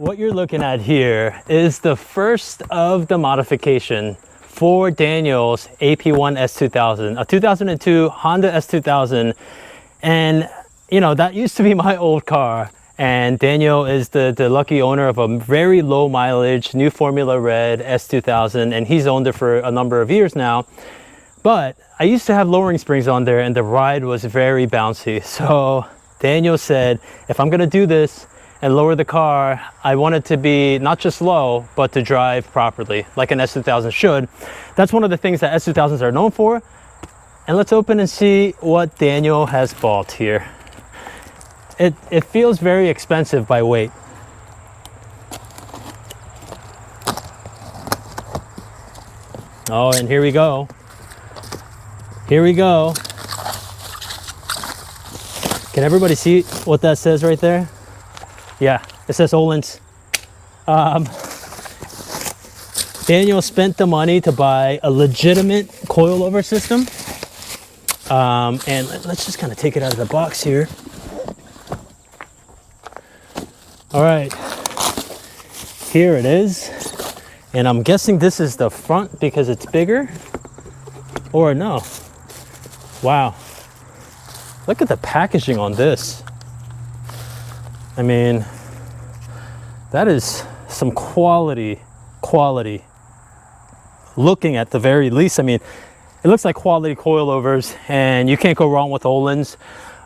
What you're looking at here is the first of the modification for Daniel's AP1 S2000, a 2002 Honda S2000. And you know, that used to be my old car, and Daniel is the lucky owner of a very low mileage new Formula Red S2000, and he's owned it for a number of years now. But I used to have lowering springs on there, and the ride was very bouncy. So Daniel said, if I'm gonna do this and lower the car, I want it to be not just low, but to drive properly, like an S2000 should. That's one of the things that S2000s are known for. And let's open and see what Daniel has bought here. It feels very expensive by weight. Oh, and here we go. Here we go. Can everybody see what that says right there? Yeah, it says Ohlins. Daniel spent the money to buy a legitimate coilover system. And let's just kind of take it out of the box here. All right, here it is. And I'm guessing this is the front because it's bigger, or no. Wow, look at the packaging on this. I mean, that is some quality. Looking at the very least, I mean, it looks like quality coilovers, and you can't go wrong with Ohlins.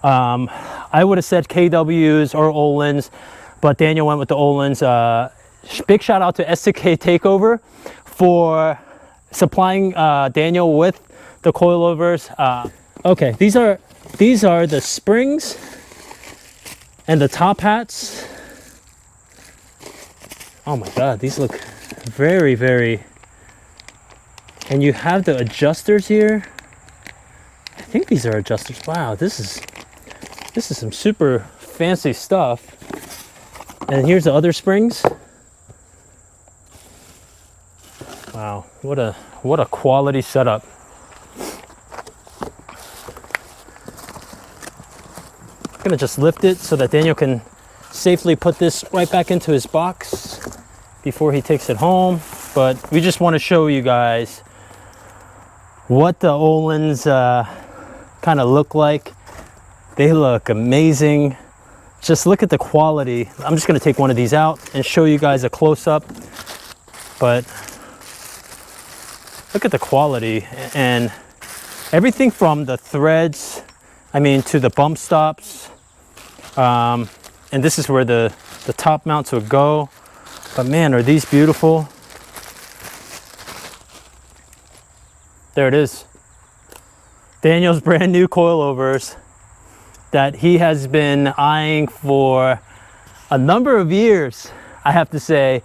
I would have said KWs or Ohlins, but Daniel went with the Ohlins. Big shout out to S2K Takeover for supplying Daniel with the coilovers. Okay, these are the springs and the top hats. Oh my God, these look very, very. And you have the adjusters here. I think these are adjusters. Wow, this is some super fancy stuff. And here's the other springs. Wow, what a quality setup. I'm gonna just lift it so that Daniel can safely put this right back into his box before he takes it home. But we just want to show you guys what the Ohlins kind of look like. They look amazing. Just look at the quality. I'm just going to take one of these out and show you guys a close-up. But look at the quality and everything from the threads, I mean, to the bump stops. And this is where the top mounts would go. But man, are these beautiful. There it is. Daniel's brand new coilovers that he has been eyeing for a number of years, I have to say.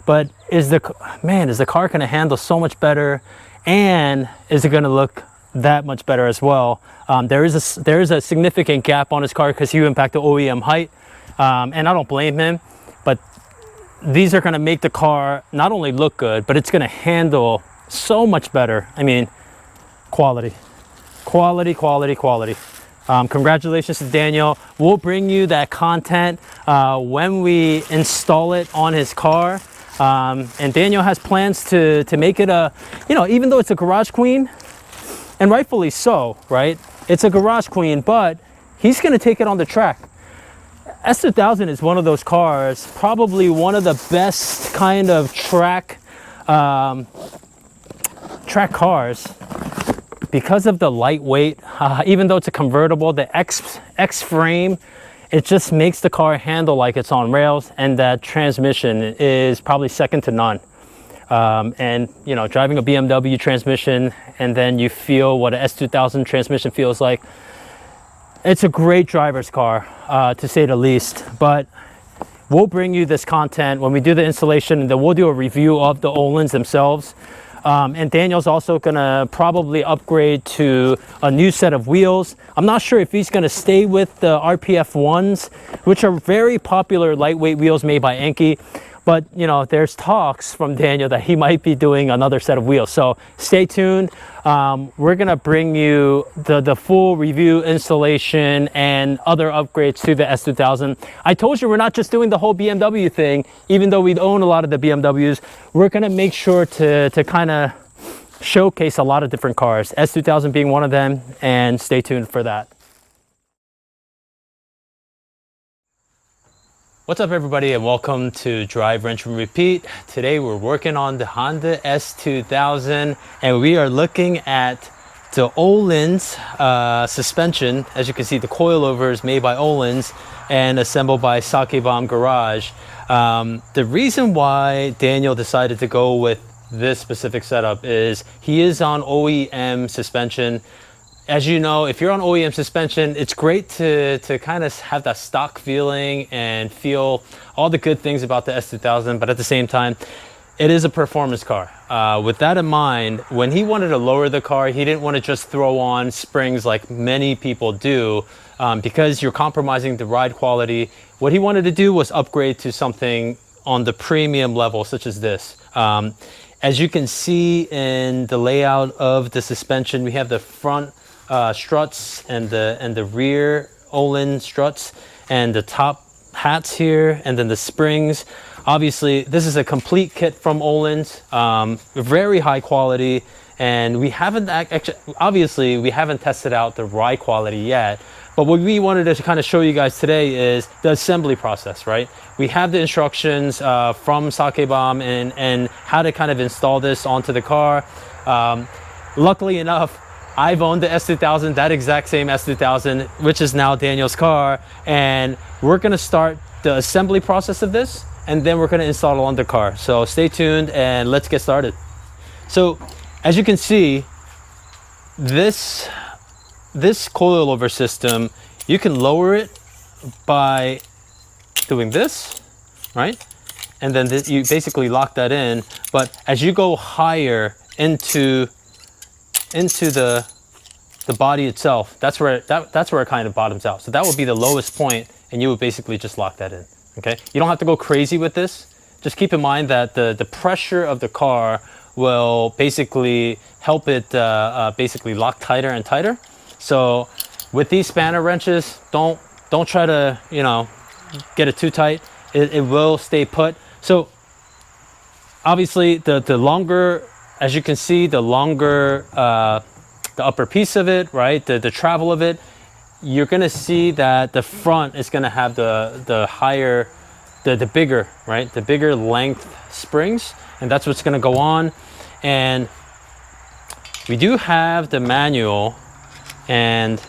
But is the car going to handle so much better, and is it going to look that much better as well? There is a significant gap on his car because he went back to OEM height, and I don't blame him. But these are going to make the car not only look good, but it's going to handle so much better. I mean, quality. Congratulations to Daniel. We'll bring you that content when we install it on his car. And Daniel has plans to make it a, you know, even though it's a garage queen, and rightfully so, right? It's a garage queen, but he's going to take it on the track. S2000 is one of those cars, probably one of the best kind of track cars because of the lightweight. Even though it's a convertible, the X frame, it just makes the car handle like it's on rails, and that transmission is probably second to none. And you know, driving a BMW transmission and then you feel what an S2000 transmission feels like, it's a great driver's car, to say the least. But we'll bring you this content when we do the installation, and then we'll do a review of the Ohlins themselves. And Daniel's also gonna probably upgrade to a new set of wheels. I'm not sure if he's gonna stay with the RPF 1s, which are very popular lightweight wheels made by Enki. but you know, there's talks from Daniel that he might be doing another set of wheels. So stay tuned. We're gonna bring you the full review, installation, and other upgrades to the S2000. I told you we're not just doing the whole BMW thing, even though we own a lot of the BMWs. We're gonna make sure to kind of showcase a lot of different cars, S2000 being one of them, and stay tuned for that. What's up everybody, and welcome to Drive, Wrench, and Repeat. Today we're working on the Honda S2000 and we are looking at the Ohlins suspension. As you can see, the coilover is made by Ohlins and assembled by Sakebomb Garage. The reason why Daniel decided to go with this specific setup is he is on OEM suspension. As you know, if you're on OEM suspension, it's great to kind of have that stock feeling and feel all the good things about the S2000, but at the same time, it is a performance car. With that in mind, when he wanted to lower the car, he didn't want to just throw on springs like many people do, because you're compromising the ride quality. What he wanted to do was upgrade to something on the premium level, such as this. As you can see in the layout of the suspension, we have the front struts and the rear Öhlins struts and the top hats here, and then the springs. Obviously, this is a complete kit from Öhlins, very high quality, and we haven't obviously we haven't tested out the ride quality yet. But what we wanted to kind of show you guys today is the assembly process, right? We have the instructions from Sakebomb and how to kind of install this onto the car. Luckily enough, I've owned the S2000, that exact same S2000, which is now Daniel's car. And we're gonna start the assembly process of this, and then we're gonna install it on the car. So stay tuned and let's get started. So as you can see, this coilover system, you can lower it by doing this, right? And then you basically lock that in. But as you go higher into the body itself, that's where it kind of bottoms out. So that would be the lowest point, and you would basically just lock that in. Okay, you don't have to go crazy with this. Just keep in mind that the pressure of the car will basically help it basically lock tighter and tighter. So with these spanner wrenches, don't try to, you know, get it too tight. It will stay put. So obviously the longer, as you can see, the longer the upper piece of it, right, the travel of it, you're gonna see that the front is gonna have the higher, the bigger, right, the bigger length springs, and that's what's gonna go on. And we do have the manual, and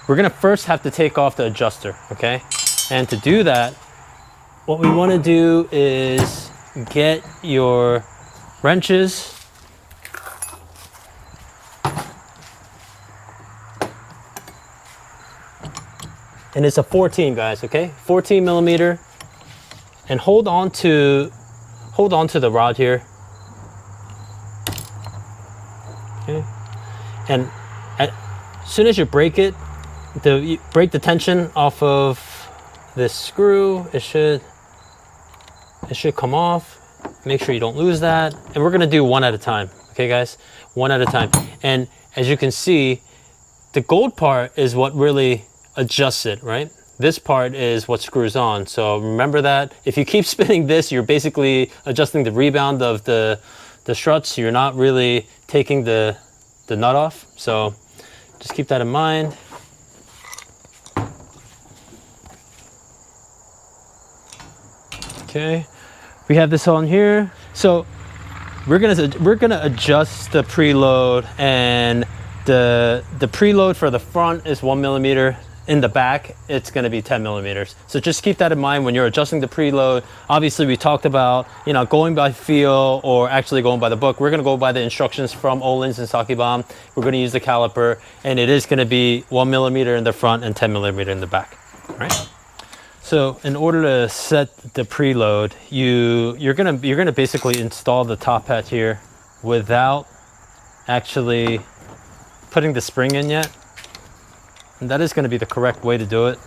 we're gonna first have to take off the adjuster, okay? And to do that, what we wanna do is get your wrenches, and it's a 14, guys, okay? 14 millimeter, and hold on to the rod here, okay? And as soon as you break it, you break the tension off of this screw, it should come off. Make sure you don't lose that. And we're gonna do one at a time, okay guys? One at a time. And as you can see, the gold part is what really adjusts it, right? This part is what screws on. So remember that. If you keep spinning this, you're basically adjusting the rebound of the struts. You're not really taking the nut off. So just keep that in mind. Okay, we have this on here. So we're gonna adjust the preload, and the preload for the front is 1 millimeter. In the back, it's gonna be 10 millimeters. So just keep that in mind when you're adjusting the preload. Obviously, we talked about, you know, going by feel or actually going by the book. We're gonna go by the instructions from Ohlins and Sakebomb. We're gonna use the caliper, and it is gonna be 1 millimeter in the front and 10 millimeter in the back, all right? So in order to set the preload, you're gonna basically install the top hat here without actually putting the spring in yet. And that is going to be the correct way to do it.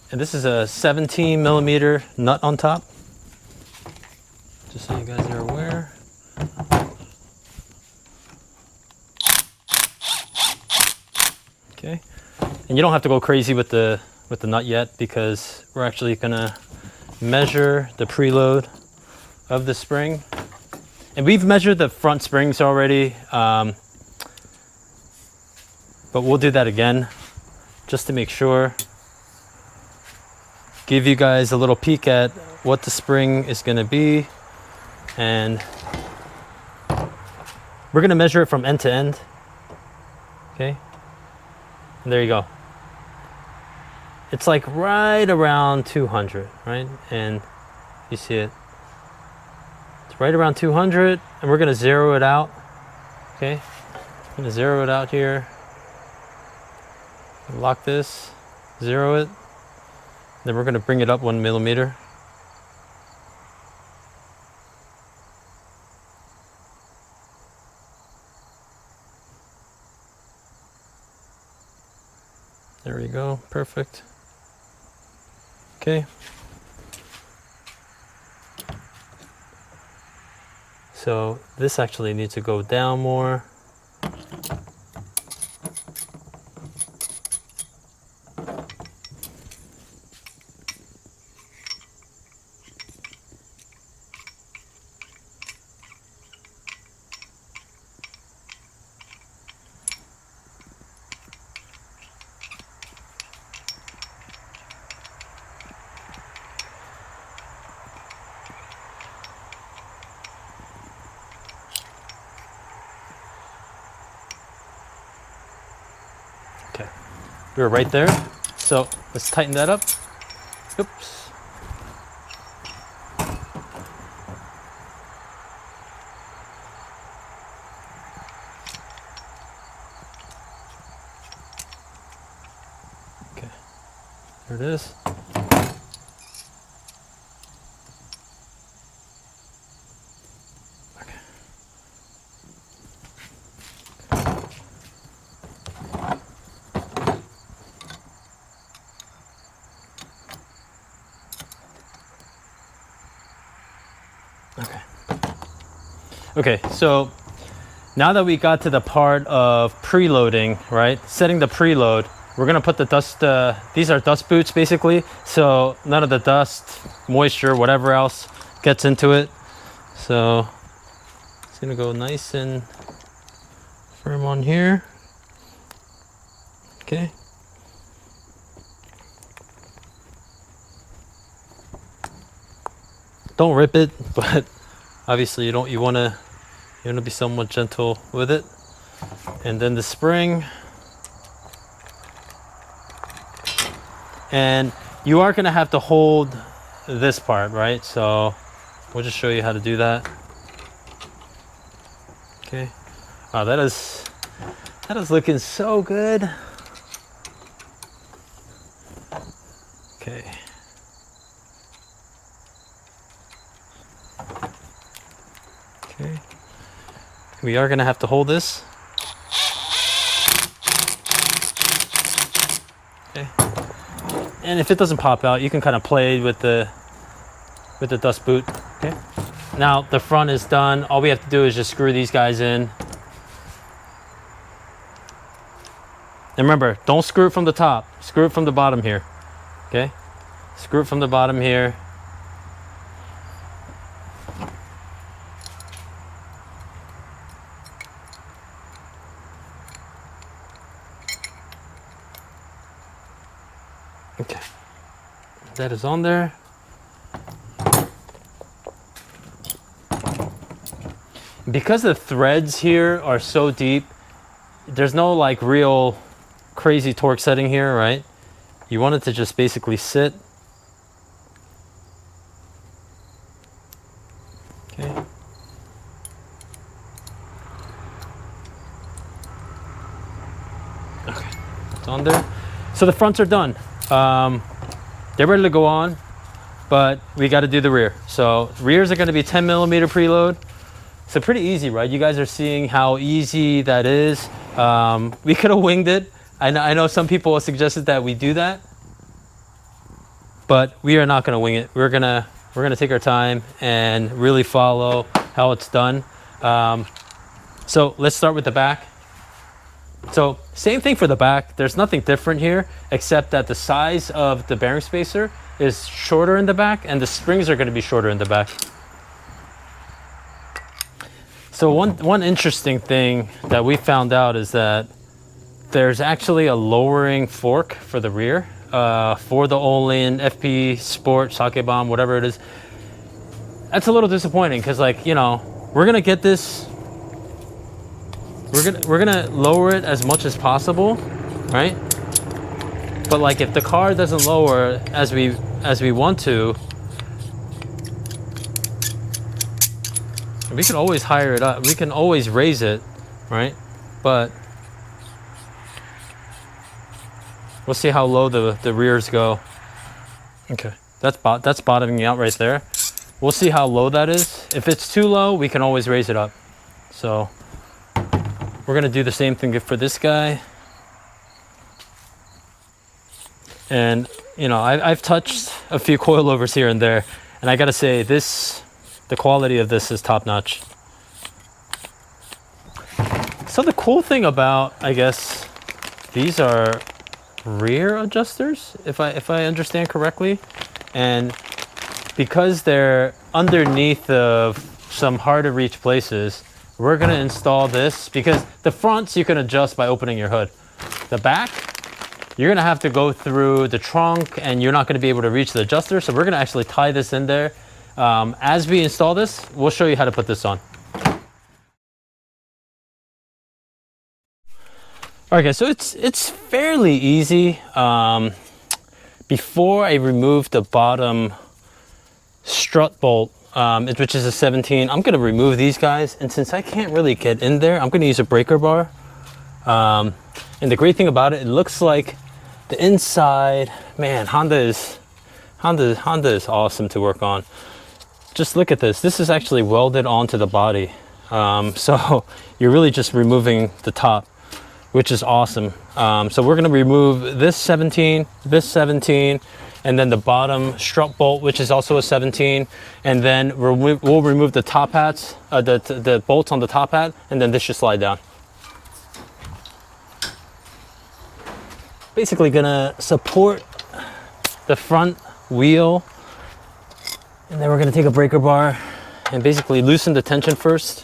And this is a 17mm nut on top, just so you guys are aware. Okay, and you don't have to go crazy with the nut yet, because we're actually gonna measure the preload of the spring. And we've measured the front springs already, but we'll do that again just to make sure. Give you guys a little peek at what the spring is gonna be. And we're gonna measure it from end to end. Okay, and there you go. It's like right around 200, right? And you see it. It's right around 200, and we're gonna zero it out. Okay, I'm gonna zero it out here. Lock this, zero it. Then we're gonna bring it up 1mm. There we go, perfect. Okay. So this actually needs to go down more. Okay, we were right there. So let's tighten that up. Oops. Okay, there it is. Okay, so now that we got to the part of preloading, right? Setting the preload, we're gonna put the dust, these are dust boots basically, so none of the dust, moisture, whatever else gets into it. So it's gonna go nice and firm on here. Okay. Don't rip it, but obviously you wanna be somewhat gentle with it. And then the spring. And you are gonna have to hold this part, right? So we'll just show you how to do that. Okay. Oh, that is looking so good. Okay. Okay. We are gonna have to hold this. Okay. And if it doesn't pop out, you can kind of play with the dust boot. Okay. Now the front is done. All we have to do is just screw these guys in. And remember, don't screw it from the top. Screw it from the bottom here. Okay. Screw it from the bottom here. Okay, that is on there. Because the threads here are so deep, there's no like real crazy torque setting here, right? You want it to just basically sit. Okay. Okay, it's on there. So the fronts are done. They're ready to go on, but we got to do the rear. So rears are going to be 10mm preload. So pretty easy, right? You guys are seeing how easy that is. We could have winged it. I know some people suggested that we do that. but we are not going to wing it. We're gonna take our time and really follow how it's done. So let's start with the back. So same thing for the back. There's nothing different here except that the size of the bearing spacer is shorter in the back and the springs are going to be shorter in the back. So one interesting thing that we found out is that there's actually a lowering fork for the rear for the Ohlins FPSport, Sakebomb, whatever it is. That's a little disappointing because, like, you know, we're gonna get this. We're gonna lower it as much as possible, right? But like, if the car doesn't lower as we want to, we can always higher it up. We can always raise it, right? But we'll see how low the rears go. Okay, that's bottoming out right there. We'll see how low that is. If it's too low, we can always raise it up. So we're gonna do the same thing for this guy. And you know, I've touched a few coilovers here and there, and I gotta say, the quality of this is top notch. So the cool thing about, I guess, these are rear adjusters, if I understand correctly, and because they're underneath of some hard to reach places, we're gonna install this, because the fronts you can adjust by opening your hood. The back, you're gonna have to go through the trunk and you're not gonna be able to reach the adjuster. So we're gonna actually tie this in there. As we install this, we'll show you how to put this on. All right, guys, so it's fairly easy. Before I remove the bottom strut bolt, which is a 17, I'm gonna remove these guys. And since I can't really get in there, I'm gonna use a breaker bar. And the great thing about it, it looks like the inside, man, Honda is awesome to work on. Just look at this. This is actually welded onto the body. So you're really just removing the top, which is awesome. So we're gonna remove this 17, and then the bottom strut bolt, which is also a 17, and then we'll remove the top hats, the bolts on the top hat, and then this should slide down. Basically gonna support the front wheel, and then we're gonna take a breaker bar and basically loosen the tension first.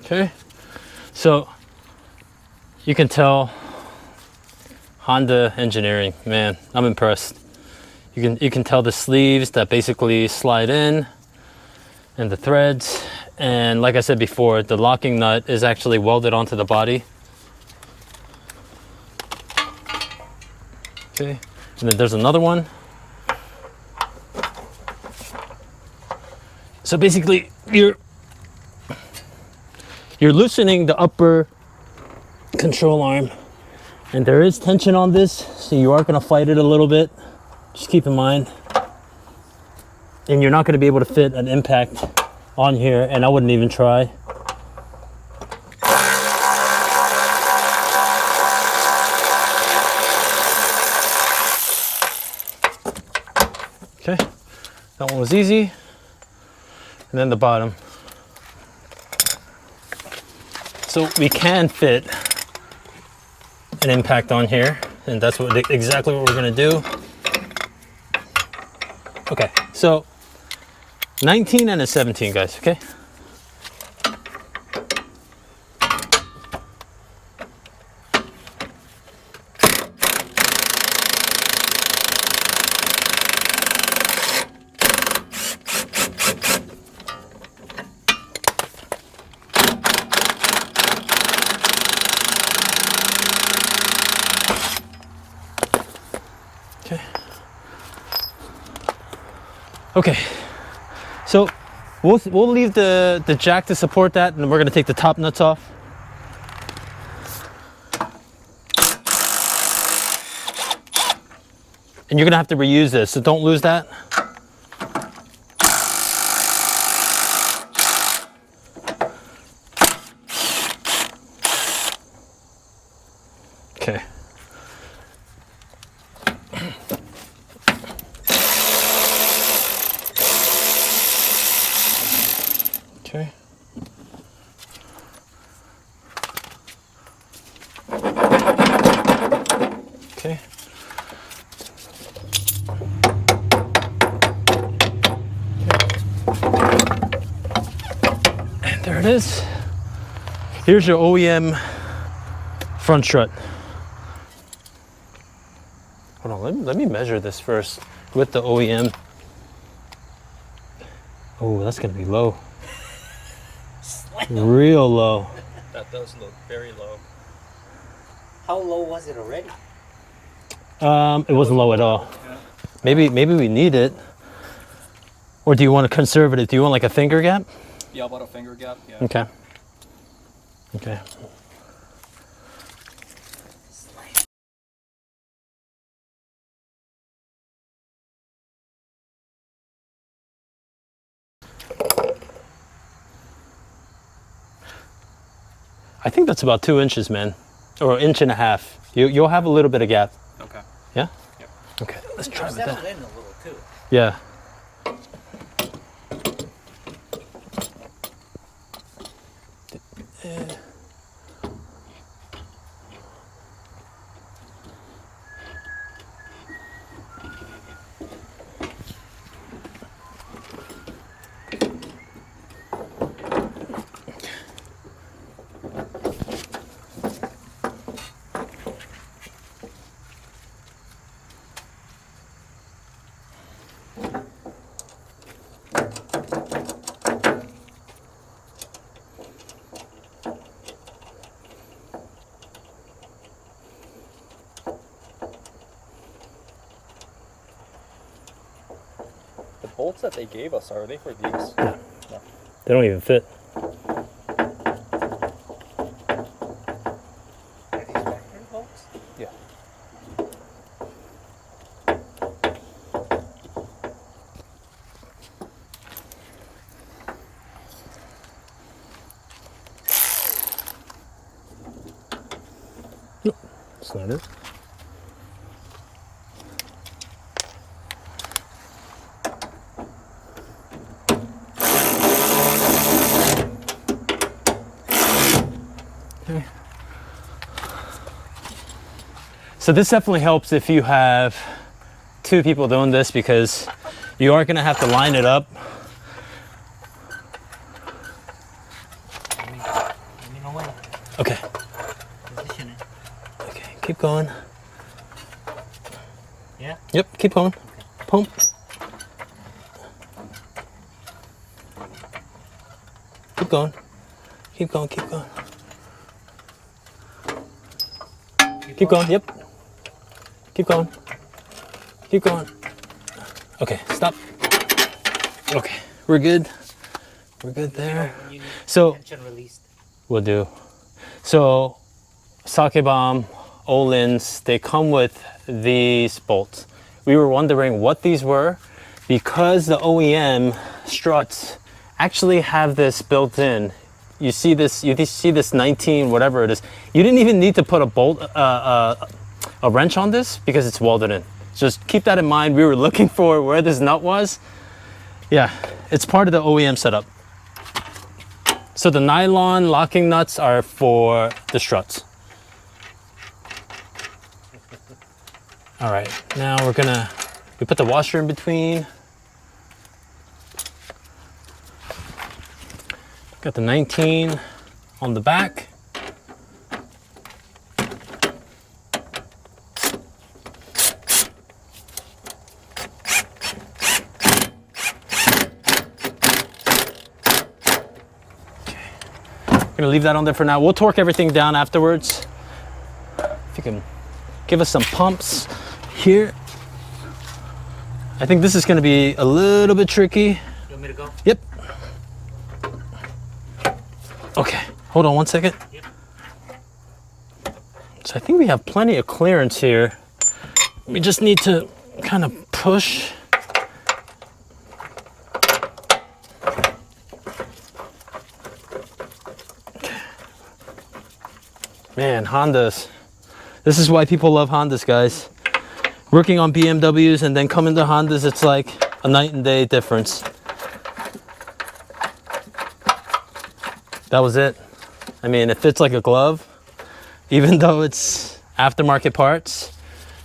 Okay, so you can tell Honda engineering, man, I'm impressed. You can tell the sleeves that basically slide in and the threads, and like I said before, the locking nut is actually welded onto the body. Okay, and then there's another one. So basically you're loosening the upper control arm, and there is tension on this, so you are going to fight it a little bit. Just keep in mind. And you're not going to be able to fit an impact on here, and I wouldn't even try. Okay, that one was easy. And then the bottom. So we can fit an impact on here, and that's exactly what we're gonna do. Okay, so 19 and a 17, guys, okay? Okay, so We'll leave the jack to support that, and we're gonna take the top nuts off. And you're gonna have to reuse this, so don't lose that. Okay. Okay. Okay. And there it is. Here's your OEM front strut. Hold on, let me measure this first with the OEM. Oh, that's gonna be low. Real low. That does look very low. How low was it already? It wasn't low at all. Yeah. Maybe we need it. Or do you want to conserve it? Do you want like a finger gap? Yeah, about a finger gap. Yeah. Okay. Okay. I think that's about 2 inches, man, or 1.5 inches. You'll have a little bit of gap. Okay. Yeah. Yep. Okay. Let's try with Settle that. in a little too. Yeah. The bolts that they gave us, are they for these? No. They don't even fit. Are these factory bolts? Yeah. Nope, that's not it. Okay. So this definitely helps if you have 2 people doing this, because you are going to have to line it up. Let me know when. Okay. Position it. Okay, keep going. Yeah? Yep, keep going. Pump. Keep going. Keep going, keep going. Keep going, yep. Keep going. Keep going. Okay, stop. Okay, we're good. We're good there. You need So, tension released. we'll do. So, Sakebomb, Ohlins, they come with these bolts. We were wondering what these were because the OEM struts actually have this built in. You see this 19, whatever it is. You didn't even need to put a bolt, a wrench on this because it's welded in. Just keep that in mind. We were looking for where this nut was. Yeah, it's part of the OEM setup. So the nylon locking nuts are for the struts. All right, now we put the washer in between. Got the 19 on the back. Gonna leave that on there for now. We'll torque everything down afterwards. If you can give us some pumps here. I think this is gonna be a little bit tricky. You want me to go? Yep. Okay, hold on one second. Yep. So I think we have plenty of clearance here. We just need to kind of push. Man, Hondas. This is why people love Hondas, guys. Working on BMWs and then coming to Hondas, it's like a night and day difference. That was it. I mean, it fits like a glove, even though it's aftermarket parts.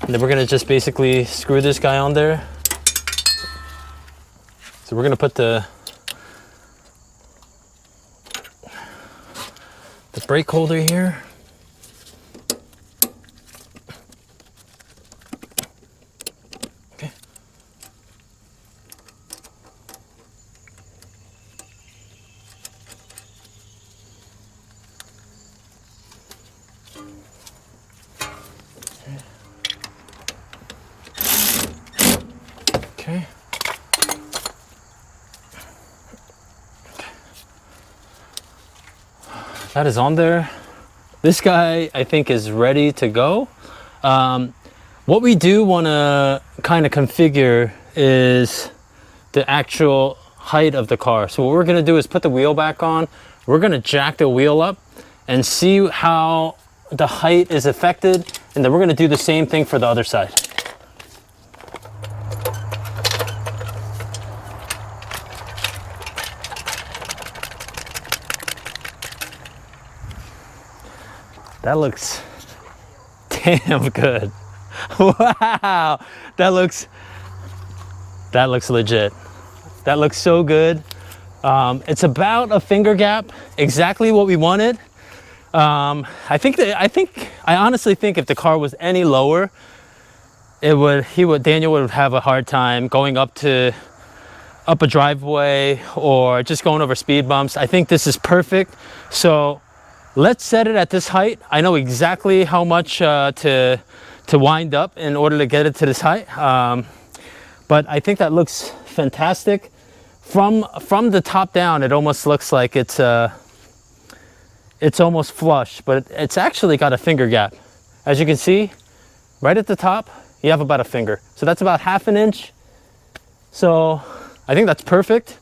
And then we're gonna just basically screw this guy on there. So we're gonna put the brake holder here. Okay. Okay. That is on there. This guy, I think, is ready to go. What we do want to kind of configure is the actual height of the car. So what we're going to do is put the wheel back on. We're going to jack the wheel up and see how the height is affected. And then we're going to do the same thing for the other side. That looks damn good. Wow, that looks legit. That looks so good. It's about a finger gap, exactly what we wanted. I honestly think if the car was any lower, Daniel would have a hard time going up a driveway or just going over speed bumps. I think this is perfect. So let's set it at this height. I know exactly how much to wind up in order to get it to this height. But I think that looks fantastic. From the top down, it almost looks like it's almost flush, but it's actually got a finger gap. As you can see, right at the top, you have about a finger. So that's about ½ inch. So I think that's perfect.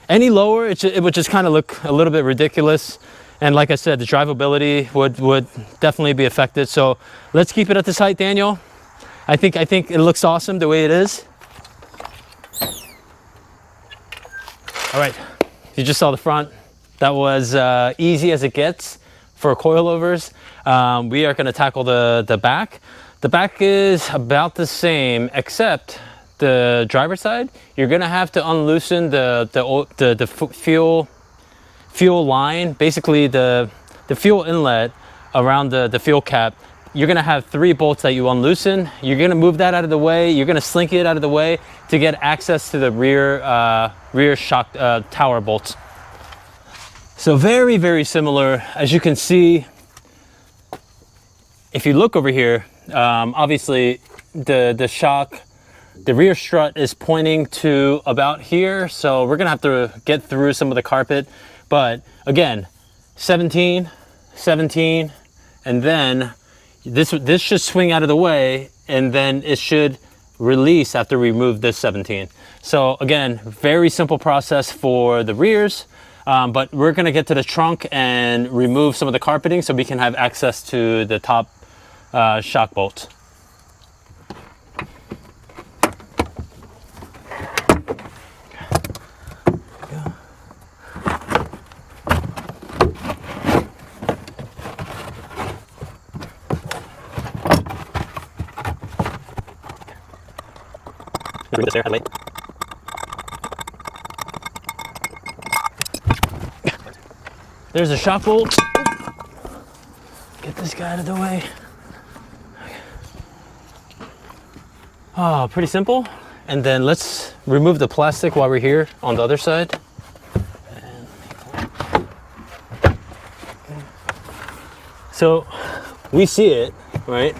Any lower, it would just kind of look a little bit ridiculous. And like I said, the drivability would definitely be affected. So let's keep it at this height, Daniel. I think it looks awesome the way it is. All right, you just saw the front. That was easy as it gets for coilovers. We are gonna tackle the back. The back is about the same, except the driver's side, you're gonna have to unloosen the fuel line, basically the fuel inlet around the fuel cap. You're gonna have 3 bolts that you unloosen. You're gonna move that out of the way. You're gonna slink it out of the way to get access to the rear shock tower bolts. So very, very similar. As you can see, if you look over here, obviously the rear strut is pointing to about here. So we're gonna have to get through some of the carpet. But again, 17, 17, and then this should swing out of the way, and then it should release after we remove this 17. So again, very simple process for the rears, but we're gonna get to the trunk and remove some of the carpeting so we can have access to the top shock bolts. Bring this there, Adelaide. There's a shock bolt. Get this guy out of the way. Oh, pretty simple. And then let's remove the plastic while we're here on the other side. So we see it, right?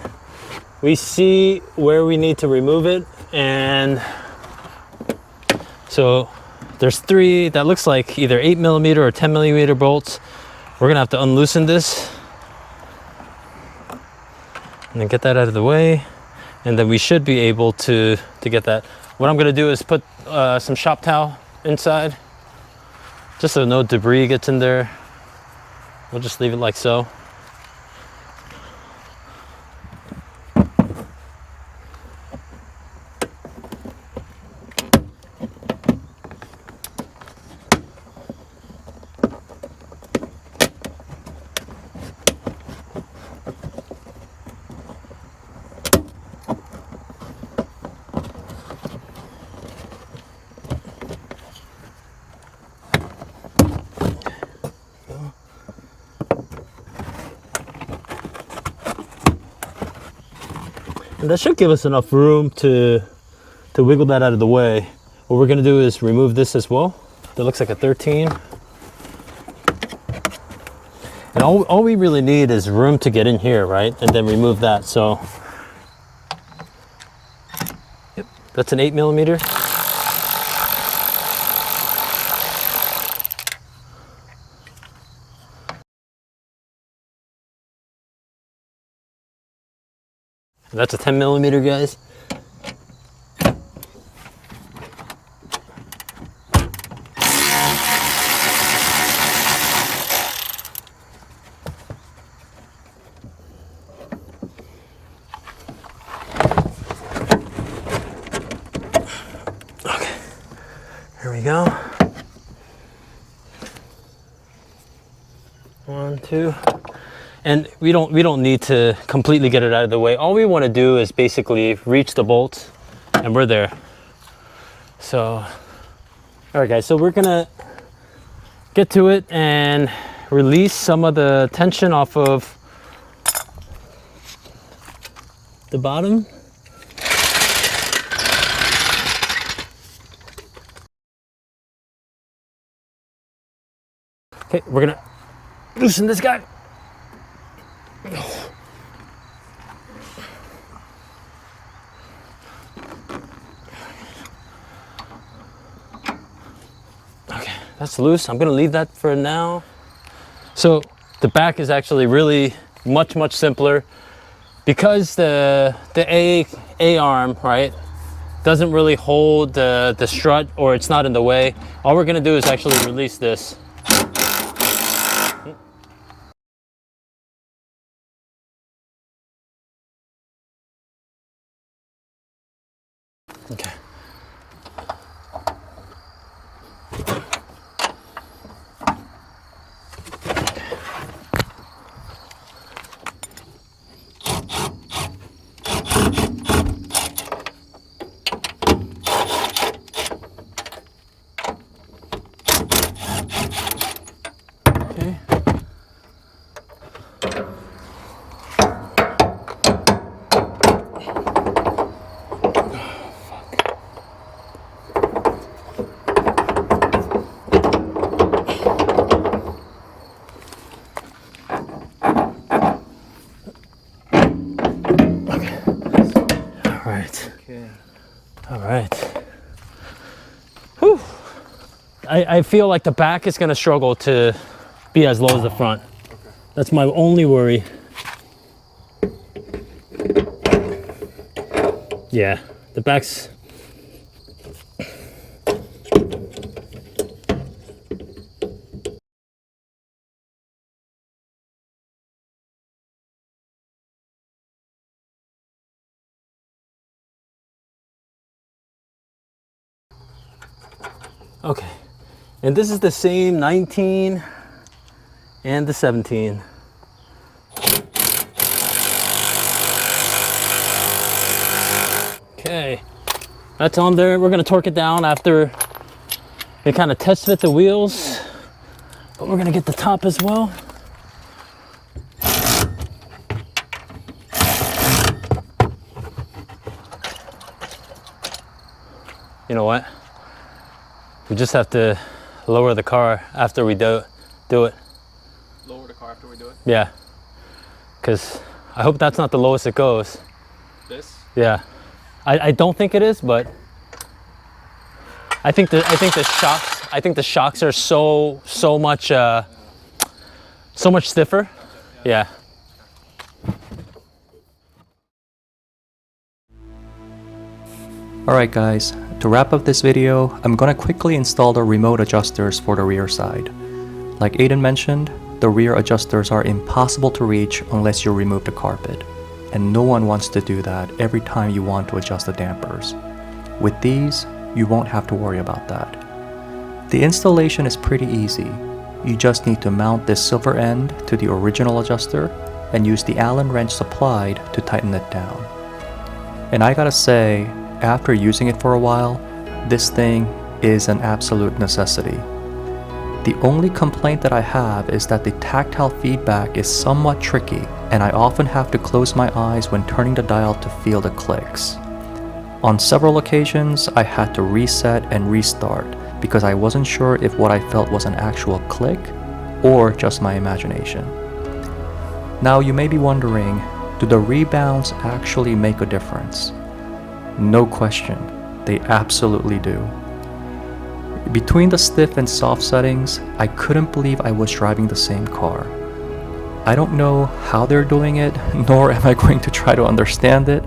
We see where we need to remove it. And so there's 3 that looks like either 8mm or 10mm bolts. We're gonna have to unloosen this and then get that out of the way, and then we should be able to get that. What I'm gonna do is put some shop towel inside, just so no debris gets in there. We'll just leave it like so. And that should give us enough room to wiggle that out of the way. What we're gonna do is remove this as well. That looks like a 13. And all we really need is room to get in here, right? And then remove that, so. Yep, that's an 8mm. That's a 10mm, guys. Okay, here we go. 1, 2. And we don't need to completely get it out of the way. All we want to do is basically reach the bolts and we're there. So, all right guys, so we're gonna get to it and release some of the tension off of the bottom. Okay, we're gonna loosen this guy. Okay, that's loose. I'm gonna leave that for now. So the back is actually really much simpler because the A arm, right, doesn't really hold the strut, or it's not in the way. All we're gonna do is actually release this. Okay. Okay. All right. Whew. I feel like the back is going to struggle to be as low as the front. Okay. That's my only worry. Yeah, the back's... Okay, and this is the same 19 and the 17. Okay, that's on there. We're gonna torque it down after we kind of test fit the wheels, but we're gonna get the top as well. You know what? We just have to lower the car after we do it. Lower the car after we do it? Yeah, because I hope that's not the lowest it goes. This? Yeah, I don't think it is, but I think the shocks are so much So much stiffer? Yeah. Alright guys, to wrap up this video, I'm gonna quickly install the remote adjusters for the rear side. Like Aiden mentioned, the rear adjusters are impossible to reach unless you remove the carpet, and no one wants to do that every time you want to adjust the dampers. With these, you won't have to worry about that. The installation is pretty easy. You just need to mount this silver end to the original adjuster and use the Allen wrench supplied to tighten it down. And I gotta say, after using it for a while, this thing is an absolute necessity. The only complaint that I have is that the tactile feedback is somewhat tricky, and I often have to close my eyes when turning the dial to feel the clicks. On several occasions, I had to reset and restart because I wasn't sure if what I felt was an actual click or just my imagination. Now you may be wondering, do the rebounds actually make a difference? No question, they absolutely do. Between the stiff and soft settings, I couldn't believe I was driving the same car. I don't know how they're doing it, nor am I going to try to understand it,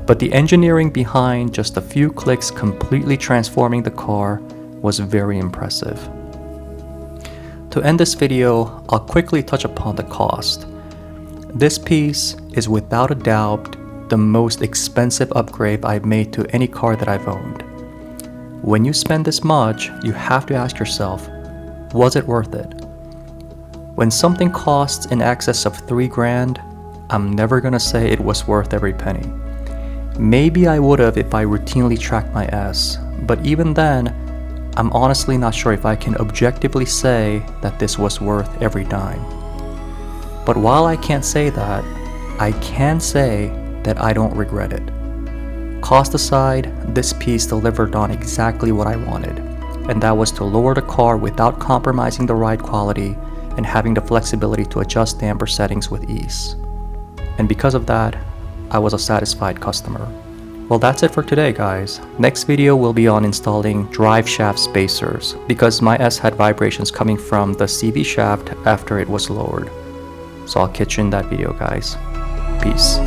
but the engineering behind just a few clicks completely transforming the car was very impressive. To end this video, I'll quickly touch upon the cost. This piece is without a doubt the most expensive upgrade I've made to any car that I've owned. When you spend this much, you have to ask yourself, was it worth it? When something costs in excess of $3 grand, I'm never gonna say it was worth every penny. Maybe I would have if I routinely tracked my S, but even then, I'm honestly not sure if I can objectively say that this was worth every dime. But while I can't say that, I can say that I don't regret it. Cost aside, this piece delivered on exactly what I wanted, and that was to lower the car without compromising the ride quality and having the flexibility to adjust damper settings with ease. And because of that, I was a satisfied customer. Well, that's it for today, guys. Next video will be on installing drive shaft spacers because my S had vibrations coming from the CV shaft after it was lowered. So I'll catch you in that video, guys. Peace.